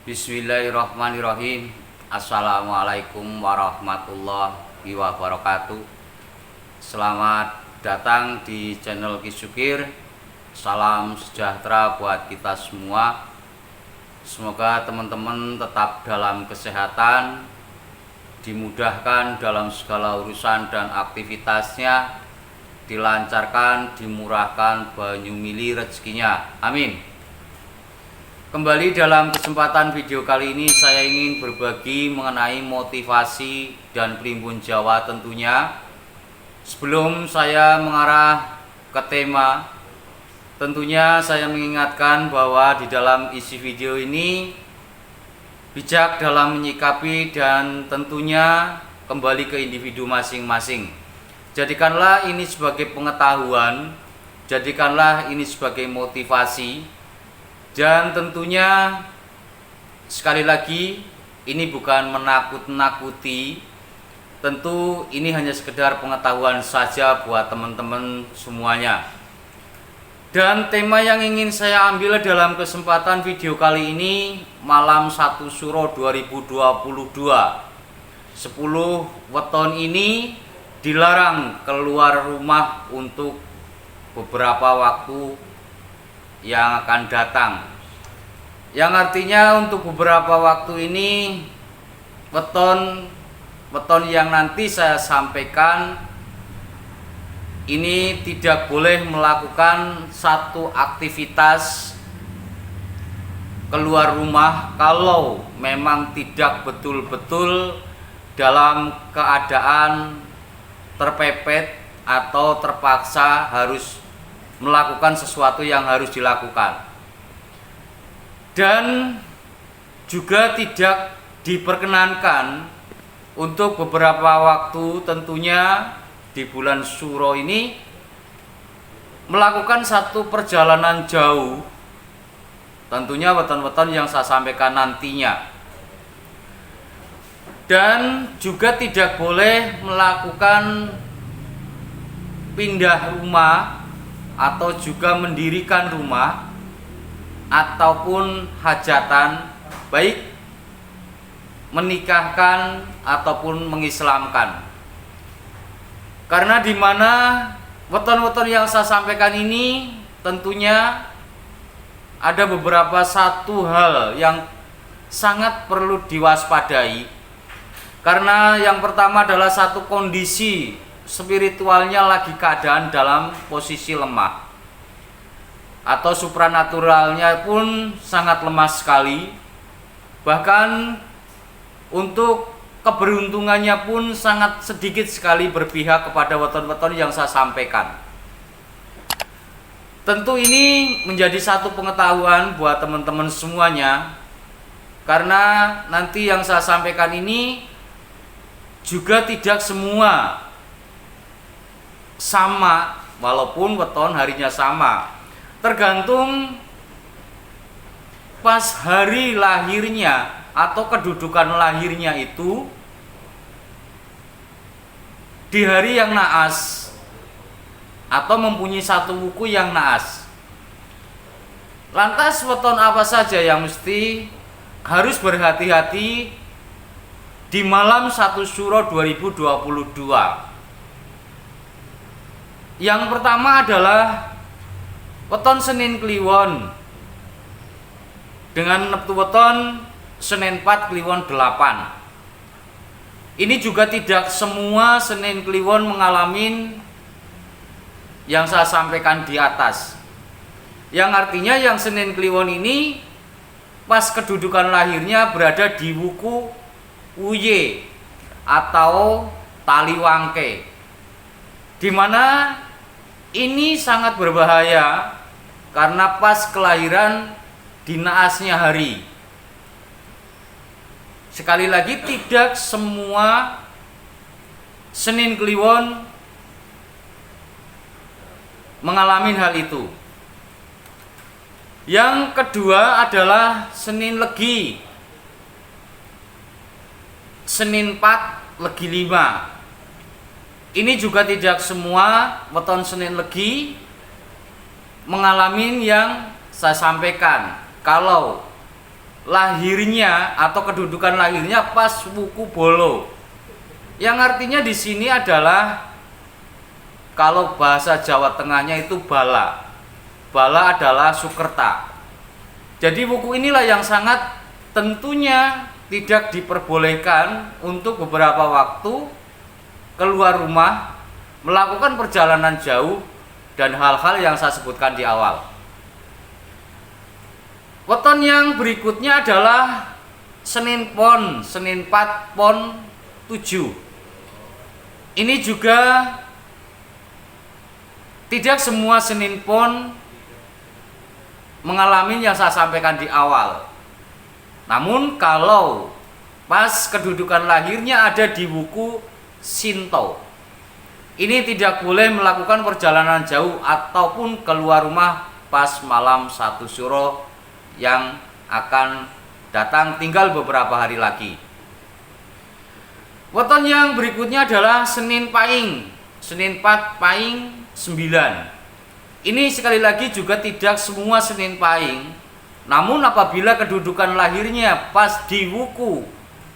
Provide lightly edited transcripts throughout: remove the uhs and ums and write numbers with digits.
Bismillahirrahmanirrahim. Assalamualaikum warahmatullahi wabarakatuh. Selamat datang di channel Kisukir. Salam sejahtera buat kita semua. Semoga teman-teman tetap dalam kesehatan, dimudahkan dalam segala urusan dan aktivitasnya, dilancarkan, dimurahkan banyu mili rezekinya. Amin. Kembali dalam kesempatan video kali ini saya ingin berbagi mengenai motivasi dan primbon Jawa tentunya. Sebelum saya mengarah ke tema, tentunya saya mengingatkan bahwa di dalam isi video ini bijak dalam menyikapi dan tentunya kembali ke individu masing-masing. Jadikanlah ini sebagai pengetahuan, jadikanlah ini sebagai motivasi, dan tentunya sekali lagi ini bukan menakut-nakuti. Tentu ini hanya sekedar pengetahuan saja buat teman-teman semuanya. Dan tema yang ingin saya ambil dalam kesempatan video kali ini, malam 1 Suro 2022, 10 weton ini dilarang keluar rumah untuk beberapa waktu yang akan datang. Yang artinya untuk beberapa waktu ini weton yang nanti saya sampaikan ini tidak boleh melakukan satu aktivitas keluar rumah kalau memang tidak betul-betul dalam keadaan terpepet atau terpaksa harus melakukan sesuatu yang harus dilakukan. Dan juga tidak diperkenankan untuk beberapa waktu tentunya di bulan Suro ini melakukan satu perjalanan jauh, tentunya weton-weton yang saya sampaikan nantinya. Dan juga tidak boleh melakukan pindah rumah atau juga mendirikan rumah ataupun hajatan, baik menikahkan ataupun mengislamkan. Karena di mana weton-weton yang saya sampaikan ini tentunya ada beberapa satu hal yang sangat perlu diwaspadai. Karena yang pertama adalah satu kondisi spiritualnya lagi keadaan dalam posisi lemah, atau supranaturalnya pun sangat lemah sekali. Bahkan untuk keberuntungannya pun sangat sedikit sekali berpihak kepada weton-weton yang saya sampaikan. Tentu ini menjadi satu pengetahuan buat teman-teman semuanya, karena nanti yang saya sampaikan ini juga tidak semua sama, walaupun weton harinya sama. Tergantung pas hari lahirnya atau kedudukan lahirnya itu di hari yang naas atau mempunyai satu wuku yang naas. Lantas weton apa saja yang mesti harus berhati-hati di malam 1 Suro 2022? Yang pertama adalah weton Senin Kliwon dengan neptu weton Senin 4 Kliwon 8. Ini juga tidak semua Senin Kliwon mengalami yang saya sampaikan di atas. Yang artinya yang Senin Kliwon ini pas kedudukan lahirnya berada di wuku Uye atau Taliwangke, di mana ini sangat berbahaya karena pas kelahiran di naasnya hari. Sekali lagi, tidak semua Senin Kliwon mengalami hal itu. Yang kedua adalah Senin Legi, Senin 4 Legi 5. Ini juga tidak semua weton Senin Legi mengalami yang saya sampaikan. Kalau lahirnya atau kedudukan lahirnya pas wuku bolo. Yang artinya di sini adalah kalau bahasa Jawa Tengahnya itu bala. Bala adalah Sukerta. Jadi wuku inilah yang sangat tentunya tidak diperbolehkan untuk beberapa waktu keluar rumah, melakukan perjalanan jauh, dan hal-hal yang saya sebutkan di awal. Weton yang berikutnya adalah Senin Pon, Senin Pat Pon 7. Ini juga tidak semua Senin Pon mengalami yang saya sampaikan di awal. Namun kalau pas kedudukan lahirnya ada di wuku Shinto, ini tidak boleh melakukan perjalanan jauh ataupun keluar rumah pas malam 1 Syuro yang akan datang tinggal beberapa hari lagi. Weton yang berikutnya adalah Senin Pahing, Senin Pat Pahing 9. Ini sekali lagi juga tidak semua Senin Pahing. Namun apabila kedudukan lahirnya pas di wuku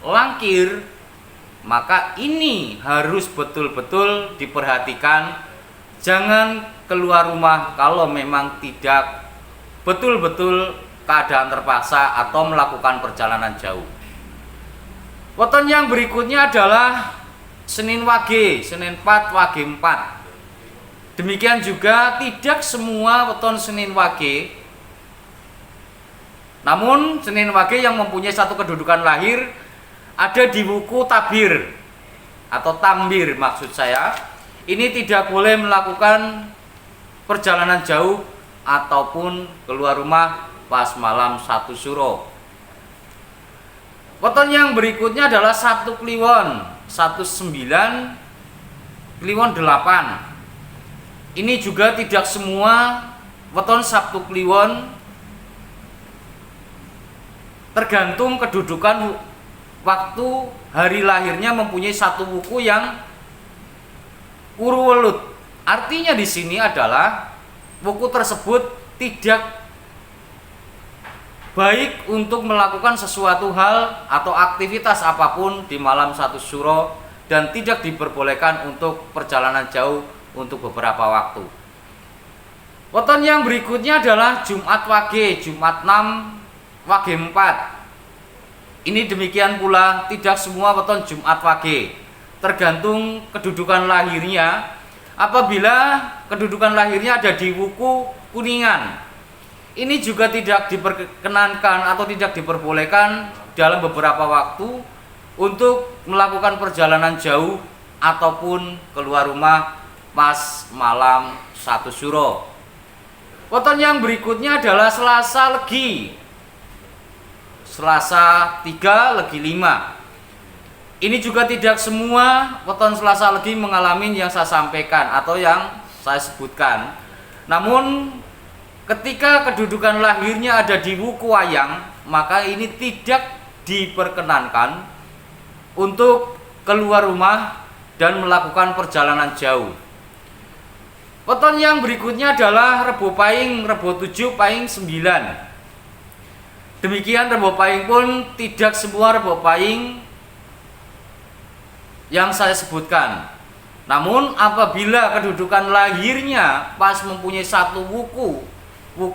Langkir, maka ini harus betul-betul diperhatikan. Jangan keluar rumah kalau memang tidak betul-betul keadaan terpaksa atau melakukan perjalanan jauh. Weton yang berikutnya adalah Senin Wage, Senin Pat Wage 4. Demikian juga tidak semua weton Senin Wage. Namun Senin Wage yang mempunyai satu kedudukan lahir ada di wuku Tabir atau Tambir maksud saya. Ini tidak boleh melakukan perjalanan jauh ataupun keluar rumah pas malam 1 Syuro. Weton yang berikutnya adalah Sabtu Kliwon 19 Kliwon 8. Ini juga tidak semua weton Sabtu Kliwon, tergantung kedudukan waktu hari lahirnya mempunyai satu wuku yang Kuruwelut. Artinya di sini adalah wuku tersebut tidak baik untuk melakukan sesuatu hal atau aktivitas apapun di malam 1 Syuro dan tidak diperbolehkan untuk perjalanan jauh untuk beberapa waktu. Weton yang berikutnya adalah Jumat Wage, Jumat 6 Wage 4. Ini demikian pula tidak semua weton Jumat Wage, tergantung kedudukan lahirnya. Apabila kedudukan lahirnya ada di wuku Kuningan, ini juga tidak diperkenankan atau tidak diperbolehkan dalam beberapa waktu untuk melakukan perjalanan jauh ataupun keluar rumah pas malam 1 Syuro. Weton yang berikutnya adalah Selasa Legi, Selasa 3 Legi 5. Ini juga tidak semua weton Selasa Legi mengalami yang saya sampaikan atau yang saya sebutkan. Namun ketika kedudukan lahirnya ada di wuku Wayang, maka ini tidak diperkenankan untuk keluar rumah dan melakukan perjalanan jauh. Weton yang berikutnya adalah Rebo Pahing, Rebo 7 Pahing 9. Demikian Rebo Pahing pun tidak semua Rebo Pahing yang saya sebutkan. Namun apabila kedudukan lahirnya pas mempunyai satu wuku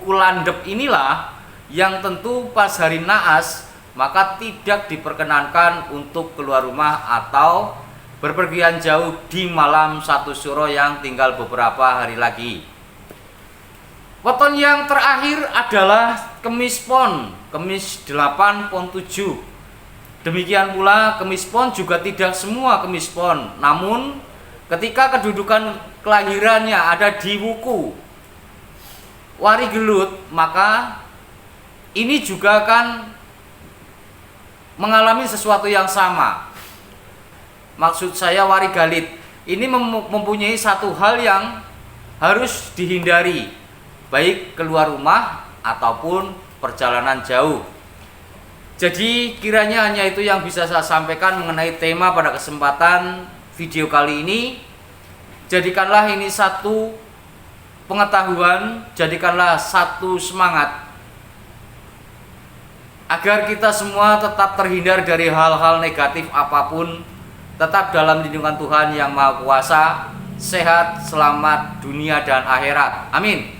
landep inilah yang tentu pas hari naas, maka tidak diperkenankan untuk keluar rumah atau berpergian jauh di malam 1 Syuro yang tinggal beberapa hari lagi. Weton yang terakhir adalah Kemis Pon, Kemis 8 Pon 7. Demikian pula Kemis Pon juga tidak semua Kemis Pon. Namun ketika kedudukan kelahirannya ada di wuku Wari Gelut, maka ini juga akan mengalami sesuatu yang sama. Maksud saya Wari Galit ini mempunyai satu hal yang harus dihindari, baik keluar rumah ataupun perjalanan jauh. Jadi kiranya hanya itu yang bisa saya sampaikan mengenai tema pada kesempatan video kali ini. Jadikanlah ini satu pengetahuan, jadikanlah satu semangat agar kita semua tetap terhindar dari hal-hal negatif apapun, tetap dalam lindungan Tuhan yang Maha Kuasa, sehat, selamat dunia dan akhirat. Amin.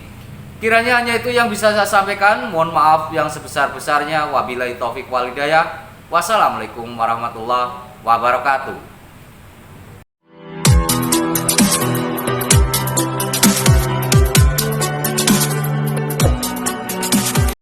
Kiranya hanya itu yang bisa saya sampaikan. Mohon maaf yang sebesar-besarnya. Wabillahi taufik wal hidayah. Wassalamualaikum warahmatullahi wabarakatuh.